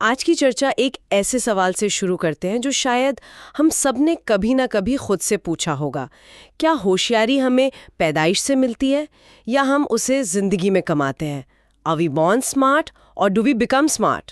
आज की चर्चा एक ऐसे सवाल से शुरू करते हैं जो शायद हम सब ने कभी ना कभी खुद से पूछा होगा। क्या होशियारी हमें पैदाइश से मिलती है या हम उसे जिंदगी में कमाते हैं? आर वी बॉर्न स्मार्ट और डू वी बिकम स्मार्ट?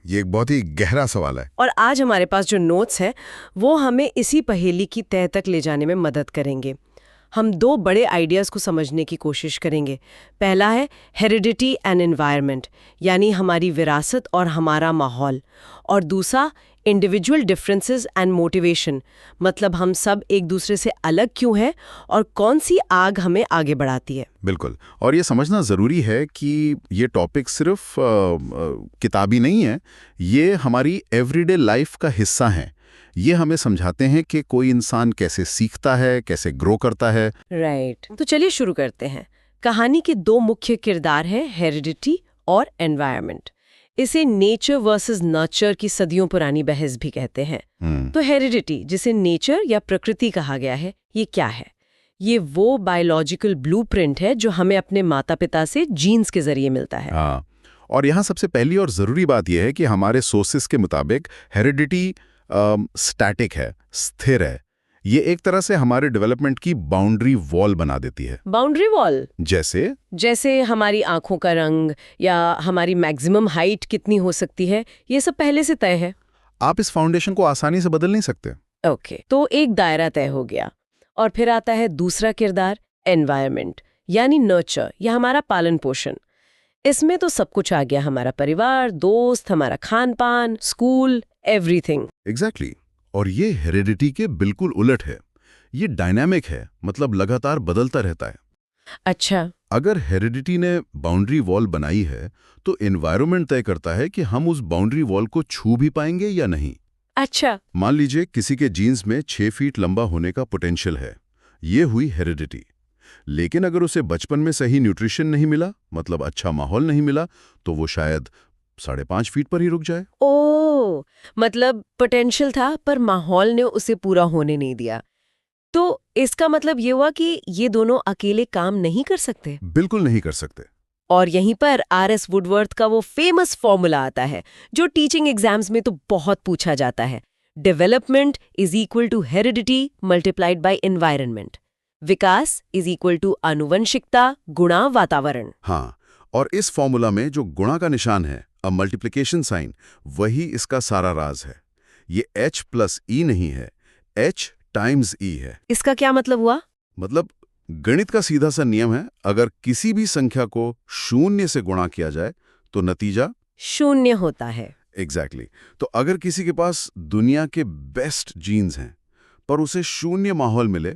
ये एक बहुत ही गहरा सवाल है। और आज हमारे पास जो नोट्स हैं वो हमें इसी पहेली की तह तक ले जाने में मदद करेंगे। हम दो बड़े आइडियाज को समझने की कोशिश करेंगे। पहला है हेरिडिटी एंड एनवायरनमेंट, यानी हमारी विरासत और हमारा माहौल, और दूसरा इंडिविजुअल डिफरेंसेस एंड मोटिवेशन, मतलब हम सब एक दूसरे से अलग क्यों हैं और कौन सी आग हमें आगे बढ़ाती है। बिल्कुल, और ये समझना ज़रूरी है कि ये टॉपिक सिर्फ किताबी नहीं है, ये हमारी एवरीडे लाइफ का हिस्सा है। ये हमें समझाते हैं कि कोई इंसान कैसे सीखता है, कैसे ग्रो करता है। राइट। तो चलिए शुरू करते हैं। कहानी के दो मुख्य किरदार हैं, हेरिडिटी और एनवायरनमेंट। इसे नेचर वर्सेस नर्चर की सदियों पुरानी बहस भी कहते हैं। तो हेरिडिटी, जिसे नेचर या प्रकृति कहा गया है, ये क्या है? ये वो बायोलॉजिकल ब्लूप्रिंट है जो हमें अपने माता पिता से जीन्स के जरिए मिलता है। हाँ, और यहाँ सबसे पहली और ज़रूरी बात यह है कि हमारे सोर्सेस के मुताबिक हेरिडिटी स्टैटिक है, स्थिर है। ये एक तरह से हमारे डेवलपमेंट की बाउंड्री वॉल बना देती है। बाउंड्री वॉल जैसे हमारी आंखों का रंग या हमारी मैक्सिमम हाइट कितनी हो सकती है, ये सब पहले से तय है। आप इस फाउंडेशन को आसानी से बदल नहीं सकते। ओके, तो एक दायरा तय हो गया। और फिर आता है दूसरा किरदार, एनवायरनमेंट, यानी नर्चर या हमारा पालन पोषण। इसमें तो सब कुछ आ गया, हमारा परिवार, दोस्त, हमारा खान पान, स्कूल, एवरीथिंग। एग्जैक्टली। और ये हेरिडिटी के बिल्कुल उलट है। ये डायनामिक है, मतलब लगातार बदलता रहता है। अच्छा। अगर हेरिडिटी ने बाउंड्री वॉल बनाई है तो एनवायरनमेंट तय करता है कि हम उस बाउंड्री वॉल को छू भी पाएंगे या नहीं। अच्छा। मान लीजिए किसी के जीन्स में 6 फीट लंबा होने का पोटेंशियल है, ये हुई हेरिडिटी। लेकिन अगर उसे बचपन में सही न्यूट्रिशन नहीं मिला, मतलब अच्छा माहौल नहीं मिला, तो वो शायद 5.5 फीट पर ही रुक जाए। ओ, मतलब पोटेंशियल था पर माहौल ने उसे पूरा होने नहीं दिया। तो इसका मतलब ये हुआ कि ये दोनों अकेले काम नहीं कर सकते। बिल्कुल नहीं कर सकते। और यहीं पर आर.एस. वुडवर्थ का वो फेमस फॉर्मूला आता है जो टीचिंग एग्जाम्स में तो बहुत पूछा जाता है। Development is equal to heredity multiplied by environment. विकास इज इक्वल टू आनुवंशिकता गुणा वातावरण। हाँ, और इस फॉर्मूला में जो गुणा का निशान है, अ मल्टीप्लिकेशन साइन, वही इसका सारा राज है। ये H+E नहीं है, H टाइम्स E है। इसका क्या मतलब हुआ? मतलब गणित का सीधा सा नियम है, अगर किसी भी संख्या को 0 से गुणा किया जाए तो नतीजा 0 होता है। एग्जैक्टली। तो अगर किसी के पास दुनिया के बेस्ट जीन्स हैं पर उसे 0 माहौल मिले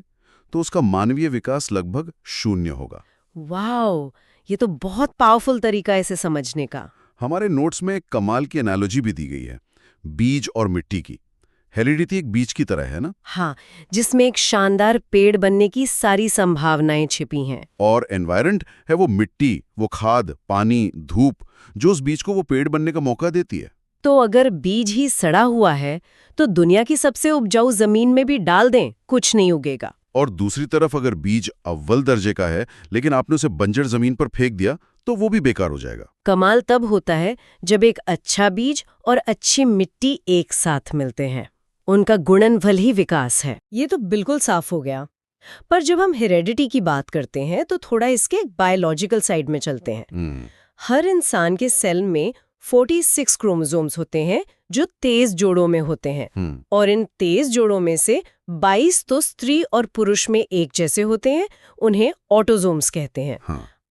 तो उसका मानवीय विकास लगभग 0 होगा। वाओ, ये तो बहुत पावरफुल तरीका है इसे समझने का। हमारे नोट्स में एक कमाल की एनालॉजी भी दी गई है, बीज और मिट्टी की। हेरिडिटी एक बीज की तरह है ना? हाँ, जिसमें एक शानदार पेड़ बनने की सारी संभावनाएं छिपी हैं। और एनवायरनमेंट है वो मिट्टी, वो खाद, पानी, धूप, जो उस बीज को वो पेड़ बनने का मौका देती है। तो अगर बीज ही सड़ा हुआ है तो दुनिया की सबसे उपजाऊ जमीन में भी डाल दें, कुछ नहीं उगेगा। और दूसरी तरफ अगर बीज अव्वल दर्जे का है लेकिन आपने उसे बंजर जमीन पर फेंक दिया तो वो भी बेकार हो जाएगा। कमाल तब होता है जब एक अच्छा बीज और अच्छी मिट्टी एक साथ मिलते हैं। उनका गुणनफल ही विकास है। ये तो बिल्कुल साफ हो गया। पर जब हम हेरिडिटी की बात करते हैं तो थोड़ा इसके बायोलॉजिकल साइड में चलते हैं। हर इंसान के सेल में 46 क्रोमोसोम्स होते हैं जो 23 जोड़ों में होते हैं। और इन 23 जोड़ों में से 22 तो स्त्री और पुरुष में एक जैसे होते हैं, उन्हें ऑटोसोम्स कहते हैं।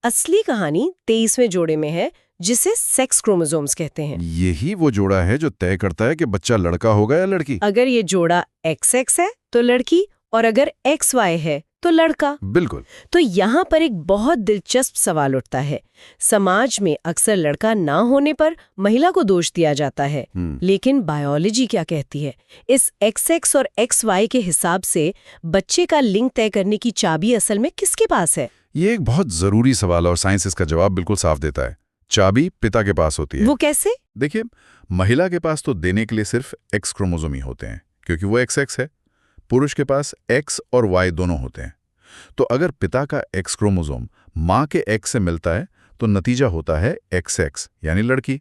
असली कहानी 23वें जोड़े में है जिसे सेक्स क्रोमोसोम्स कहते हैं। यही वो जोड़ा है जो तय करता है कि बच्चा लड़का होगा या लड़की। अगर ये जोड़ा XX है तो लड़की, और अगर XY है तो लड़का। बिल्कुल। तो यहाँ पर एक बहुत दिलचस्प सवाल उठता है। समाज में अक्सर लड़का ना होने पर महिला को दोष दिया जाता है, लेकिन बायोलॉजी क्या कहती है? इस XX और XY के हिसाब से बच्चे का लिंग तय करने की चाबी असल में किसके पास है? ये एक बहुत जरूरी सवाल और साइंस इसका जवाब बिल्कुल साफ देता है। चाबी पिता के पास होती है। वो कैसे? देखिए, महिला के पास तो देने के लिए सिर्फ X क्रोमोसोम ही होते हैं क्योंकि वो XX है। पुरुष के पास X और Y दोनों होते हैं। तो अगर पिता का X क्रोमोसोम माँ के X से मिलता है तो नतीजा होता है XX यानी लड़की।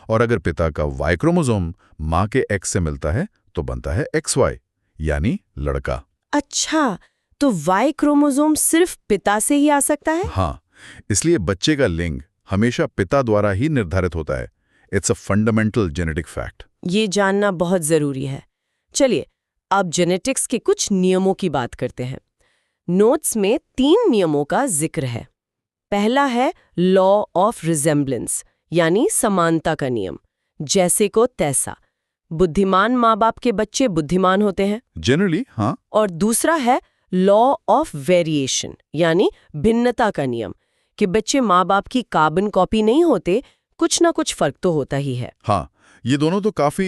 और अगर पिता का Y क्रोमोसोम माँ के X से मिलता है तो बनता है XY, यानी लड़का। अच्छा, तो Y क्रोमोसोम सिर्फ पिता से ही आ सकता है? हाँ, इसलिए बच्चे का लिंग हमेशा पिता द्वारा ही निर्धारित होता है। It's a fundamental genetic fact. ये जानना बहुत जरूरी है। चलिए, अब जेनेटिक्स के कुछ नियमों की बात करते हैं। नोट्स में 3 नियमों का जिक्र है। पहला है लॉ ऑफ रिजेम्बलेंस, यानी समानता का नियम, जैसे को तैसा। बुद्धिमान माँ बाप के बच्चे बुद्धिमान होते हैं जनरली, हाँ। और दूसरा है लॉ ऑफ वेरिएशन, यानी भिन्नता का नियम, कि बच्चे माँ बाप की कार्बन कॉपी नहीं होते, कुछ ना कुछ फर्क तो होता ही है। हाँ, ये दोनों तो काफी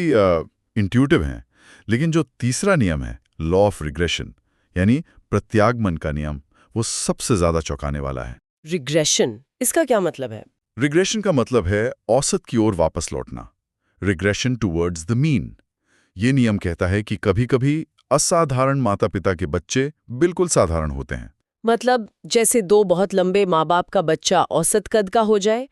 इंट्यूटिव हैं। लेकिन जो तीसरा नियम है, लॉ ऑफ रिग्रेशन, यानी प्रत्यागमन का नियम, वो सबसे ज्यादा चौंकाने वाला है। रिग्रेशन, इसका क्या मतलब है? रिग्रेशन का मतलब है औसत की ओर वापस लौटना। Regression towards the mean. ये नियम कहता है कि कभी-कभी असाधारण माता-पिता के बच्चे बिल्कुल साधारण होते हैं। मतलब जैसे 2 बहुत लंबे माँ बाप का बच्चा औसत कद का हो जाए,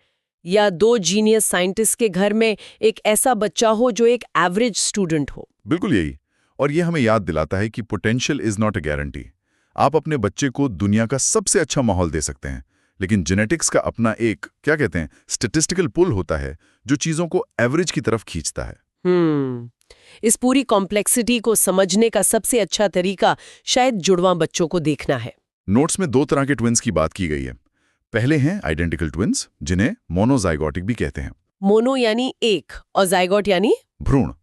या 2 जीनियस साइंटिस्ट के घर में एक ऐसा बच्चा हो जो एक एवरेज स्टूडेंट हो। बिल्कुल यही। और ये हमें याद दिलाता है कि potential is not a guarantee. आप अपने बच्चे को दुनिया का सबसे अच्छा माहौल दे सकते हैं, लेकिन जेनेटिक्स का अपना एक, क्या कहते हैं, स्टैटिस्टिकल पुल होता है जो चीजों को एवरेज की तरफ खींचता है। इस पूरी कॉम्प्लेक्सिटी को समझने का सबसे अच्छा तरीका शायद जुड़वां बच्चों को देखना है। नोट्स में 2 तरह के ट्विन्स की बात की गई है। पहले हैं आइडेंटिकल ट्विन्स, जिन्हें मोनोजाइगोटिक भी कहते हैं। मोनो यानी एक और जाइगोट यानी भ्रूण।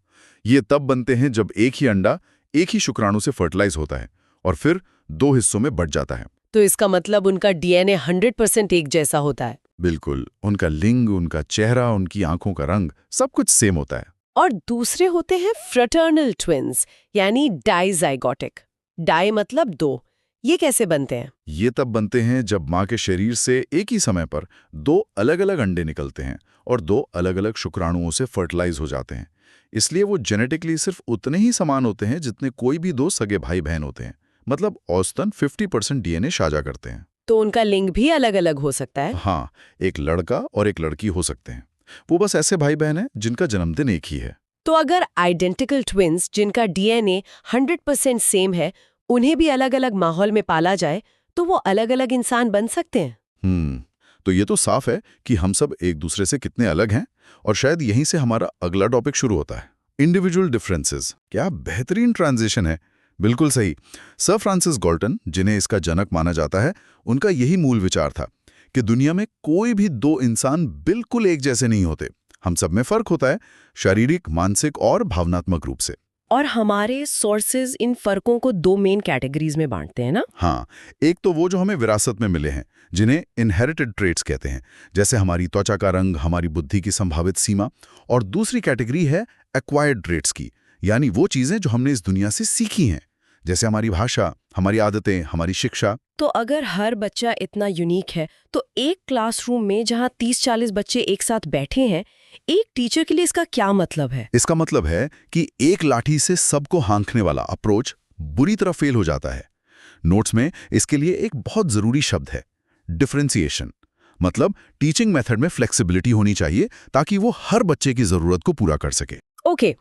ये तब बनते हैं जब एक ही अंडा एक ही शुक्राणु से फर्टिलाइज होता है और फिर 2 हिस्सों में बंट जाता है। तो इसका मतलब उनका डीएनए 100% एक जैसा होता है। बिल्कुल, उनका लिंग, उनका चेहरा, उनकी आंखों का रंग, सब कुछ सेम होता है। और दूसरे होते हैं फ्रेटर्नल ट्विन्स, यानी डाइजाइगोटिक। डाई मतलब 2। ये कैसे बनते हैं? ये तब बनते हैं जब माँ के शरीर से एक ही समय पर 2 अलग-अलग अंडे निकलते हैं और 2 अलग-अलग शुक्राणुओं से फर्टिलाइज हो जाते हैं। इसलिए वो जेनेटिकली सिर्फ उतने ही समान होते हैं जितने कोई भी 2 सगे भाई बहन होते हैं। मतलब औसतन 50% डीएनए साझा करते हैं। तो उनका लिंग भी अलग-अलग हो सकता है? हाँ, एक लड़का और एक लड़की हो सकते हैं। वो बस ऐसे भाई बहन हैं जिनका जन्मदिन एक ही है। तो अगर आइडेंटिकल ट्विन्स जिनका डीएनए 100% सेम है, उन्हें भी अलग-अलग माहौल में पाला जाए, तो वो अलग-अलग इंसान बन सकते हैं। तो ये तो साफ है कि हम सब एक दूसरे से कितने अलग हैं, और शायद यहीं से हमारा अगला टॉपिक शुरू होता है, इंडिविजुअल डिफरेंसेस। क्या बेहतरीन ट्रांजिशन है। बिल्कुल सही। सर फ्रांसिस गॉल्टन, जिन्हें इसका जनक माना जाता है, उनका यही मूल विचार था कि दुनिया में कोई भी 2 इंसान बिल्कुल एक जैसे नहीं होते। हम सब में फर्क होता है, शारीरिक, मानसिक और भावनात्मक रूप से। और हमारे सोर्सेज इन फर्कों को 2 मेन कैटेगरीज में बांटते हैं ना? हाँ, एक तो वो जो हमें विरासत में मिले हैं, जिन्हें इनहेरिटेड ट्रेट्स कहते हैं, जैसे हमारी त्वचा का रंग, हमारी बुद्धि की संभावित सीमा। और दूसरी कैटेगरी है एक्वायर्ड ट्रेट्स की, यानी वो चीजें जो हमने इस दुनिया से सीखी हैं, जैसे हमारी भाषा, हमारी आदतें, हमारी शिक्षा। तो अगर हर बच्चा इतना यूनिक है, तो एक क्लासरूम में जहाँ 30-40 बच्चे एक साथ बैठे हैं, एक टीचर के लिए इसका क्या मतलब है? इसका मतलब है कि एक लाठी से सबको हाँकने वाला अप्रोच बुरी तरह फेल हो जाता है। नोट्स में इसके लिए एक बहुत जरूरी शब्द है, डिफरेंशिएशन। मतलब टीचिंग मेथड में फ्लेक्सिबिलिटी होनी चाहिए ताकि वो हर बच्चे की जरूरत को पूरा कर सके। ओके,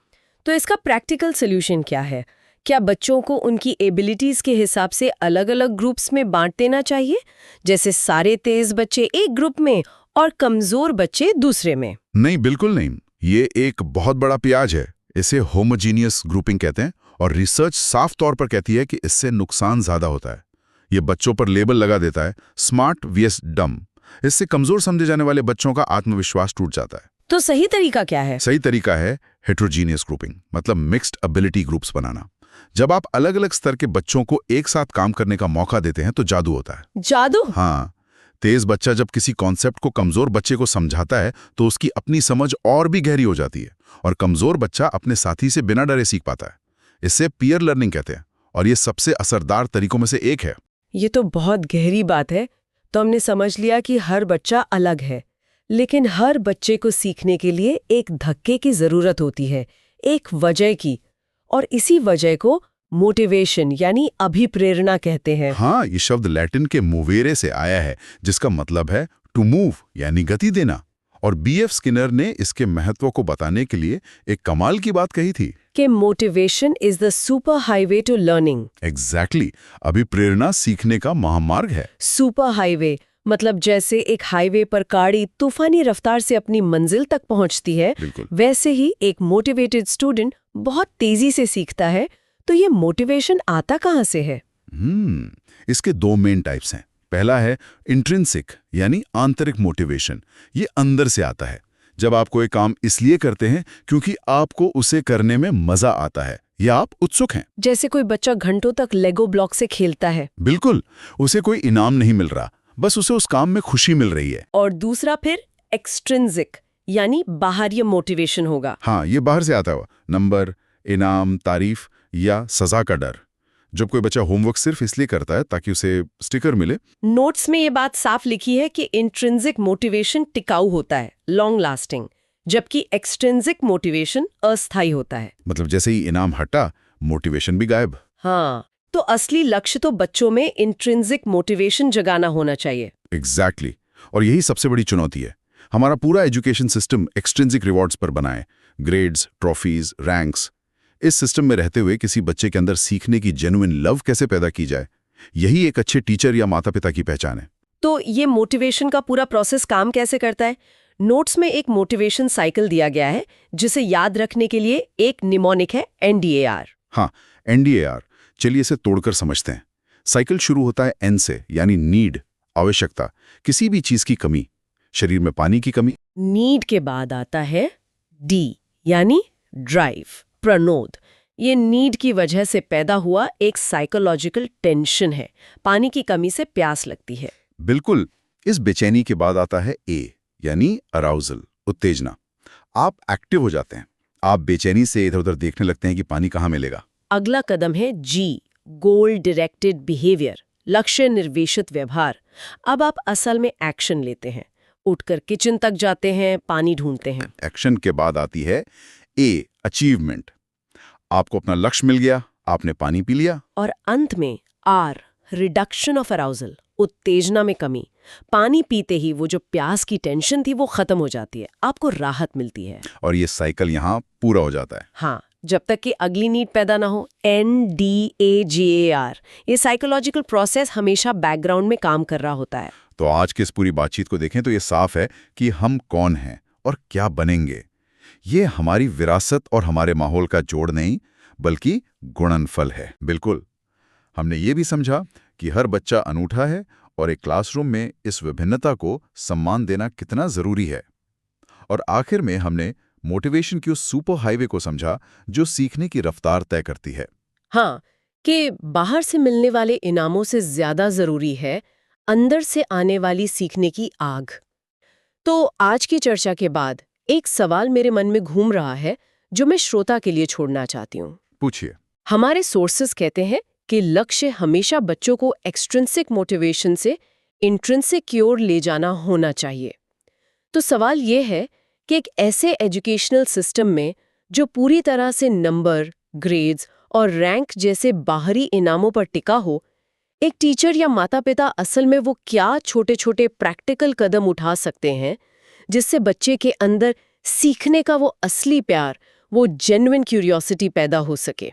तो इसका प्रैक्टिकल सोल्यूशन क्या है? क्या बच्चों को उनकी एबिलिटीज के हिसाब से अलग-अलग ग्रुप्स में बांट देना चाहिए, जैसे सारे तेज बच्चे एक ग्रुप में और कमजोर बच्चे दूसरे में? नहीं, बिल्कुल नहीं। ये एक बहुत बड़ा प्याज है। इसे होमोजीनियस ग्रुपिंग कहते हैं और रिसर्च साफ तौर पर कहती है कि इससे नुकसान ज्यादा होता है। ये बच्चों पर लेबल लगा देता है, स्मार्ट vs डम। इससे कमजोर समझे जाने वाले बच्चों का आत्मविश्वास टूट जाता है। तो सही तरीका क्या है? सही तरीका है हेट्रोजीनियस ग्रुपिंग, मतलब मिक्स्ड एबिलिटी ग्रुप्स बनाना। जब आप अलग अलग स्तर के बच्चों को एक साथ काम करने का मौका देते हैं तो जादू होता है। जादू? हाँ, तेज बच्चा जब किसी कॉन्सेप्ट को कमजोर बच्चे को समझाता है तो उसकी अपनी समझ और भी गहरी हो जाती है और कमजोर बच्चा अपने साथी से बिना डरे सीख पाता है। इसे पीयर लर्निंग कहते हैं और ये सबसे असरदार तरीकों में से एक है। ये तो बहुत गहरी बात है। तो हमने समझ लिया कि हर बच्चा अलग है, लेकिन हर बच्चे को सीखने के लिए एक धक्के की जरूरत होती है, एक वजह की, और इसी वजह को मोटिवेशन यानी अभिप्रेरणा कहते हैं। हाँ, ये शब्द लैटिन के मूवेरे से आया है, जिसका मतलब है टू मूव यानी गति देना। और बीएफ स्किनर ने इसके महत्व को बताने के लिए एक कमाल की बात कही थी कि motivation is the super highway to learning. Exactly अभी प्रेरणा सीखने का महामार्ग है। सुपर हाईवे मतलब जैसे एक हाईवे पर गाड़ी तूफानी रफ्तार से अपनी मंजिल तक पहुंचती है, बिल्कुल वैसे ही एक मोटिवेटेड स्टूडेंट बहुत तेजी से सीखता है। तो ये मोटिवेशन आता कहाँ से है? इसके दो मेन टाइप्स हैं। पहला है इंट्रिंसिक यानी आंतरिक मोटिवेशन। ये अंदर से आता है। जब आप कोई काम इसलिए करते हैं क्योंकि आपको उसे करने में मजा आता है या आप उत्सुक हैं। जैसे कोई बच्चा घंटों तक लेगो ब्लॉक से खेलता है। बिल्कुल, उसे कोई इनाम नहीं मिल रहा, बस उसे उस काम में खुशी मिल रही है। और दूसरा फिर एक्सट्रिंसिक यानी बाहरी मोटिवेशन होगा। हाँ, ये बाहर से आता हुआ नंबर, इनाम, तारीफ या सजा का डर। जब कोई बच्चा होमवर्क सिर्फ इसलिए करता है ताकि उसे स्टिकर मिले। नोट्स में ये बात साफ लिखी है कि इंट्रिंसिक मोटिवेशन टिकाऊ होता है, लॉन्ग लास्टिंग, जबकि एक्सट्रिंसिक मोटिवेशन अस्थायी होता है। मतलब जैसे ही इनाम हटा, मोटिवेशन भी गायब। हाँ, तो असली लक्ष्य तो बच्चों में इंट्रिंसिक मोटिवेशन जगाना होना चाहिए। एग्जैक्टली और यही सबसे बड़ी चुनौती है। हमारा पूरा एजुकेशन सिस्टम एक्सट्रिंसिक रिवॉर्ड्स पर बना है, ग्रेड्स, ट्रॉफीज, रैंक्स। इस सिस्टम में रहते हुए किसी बच्चे के अंदर सीखने की जेन्युइन लव कैसे पैदा की जाए, यही एक अच्छे टीचर या माता पिता की पहचान है। तो ये मोटिवेशन का पूरा प्रोसेस काम कैसे करता है? नोट्स में एक मोटिवेशन साइकिल दिया गया है जिसे याद रखने के लिए एक निमोनिक है NDAR। हाँ, NDAR। चलिए इसे तोड़कर समझते हैं। साइकिल शुरू होता है N से, यानी नीड, आवश्यकता, किसी भी चीज की कमी, शरीर में पानी की कमी। नीड के बाद आता है D यानी ड्राइव, प्रनोद। ये नीड की वजह से पैदा हुआ एक साइकोलॉजिकल टेंशन है, पानी की कमी से प्यास लगती है। बिल्कुल। इस बेचैनी के बाद आता है A यानी अराउजल, उत्तेजना। आप एक्टिव हो जाते हैं, आप बेचैनी से इधर उधर देखने लगते हैं कि पानी कहाँ मिलेगा। अगला कदम है G, गोल डायरेक्टेड बिहेवियर, लक्ष्य निर्देशित व्यवहार। अब आप असल में एक्शन लेते हैं, उठकर किचन तक जाते हैं, पानी ढूंढते हैं। एक्शन के बाद आती है A, अचीवमेंट। आपको अपना लक्ष्य मिल गया, आपने पानी पी लिया। और अंत में R, रिडक्शन ऑफ अराउजल, उत्तेजना में कमी। पानी पीते ही वो जो प्यास की टेंशन थी वो खत्म हो जाती है, आपको राहत मिलती है। और ये साइकिल यहाँ पूरा हो जाता है। हाँ, जब तक कि अगली नीड पैदा ना हो। NDAGAR, ये साइकोलॉजिकल प्रोसेस हमेशा बैकग्राउंड में काम कर रहा होता है। तो आज की इस पूरी बातचीत को देखें तो ये साफ है कि हम कौन हैं और क्या बनेंगे। ये हमारी विरासत और हमारे माहौल का जोड़ नहीं, बल्कि गुणनफल है। बिल्कुल। हमने ये भी समझा कि हर बच्चा अनूठा है और एक क्लासरूम में इस विभिन्नता को सम्मान देना कितना जरूरी है। और आखिर में हमने मोटिवेशन की उस सुपर हाईवे को समझा जो सीखने की रफ्तार तय करती है। हाँ, कि बाहर से मिलने वाले इनामों से ज्यादा जरूरी है अंदर से आने वाली सीखने की आग। तो आज की चर्चा के बाद एक सवाल मेरे मन में घूम रहा है जो मैं श्रोता के लिए छोड़ना चाहती हूँ। पूछिए। हमारे सोर्सेस कहते हैं कि लक्ष्य हमेशा बच्चों को एक्सट्रिंसिक मोटिवेशन से इंट्रिंसिक की ओर ले जाना होना चाहिए। तो सवाल ये है कि एक ऐसे एजुकेशनल सिस्टम में जो पूरी तरह से नंबर, ग्रेड्स और रैंक जैसे बाहरी इनामों पर टिका हो, एक टीचर या माता-पिता असल में वो क्या छोटे-छोटे प्रैक्टिकल कदम उठा सकते हैं जिससे बच्चे के अंदर सीखने का वो असली प्यार, वो जेन्युइन क्यूरियोसिटी पैदा हो सके।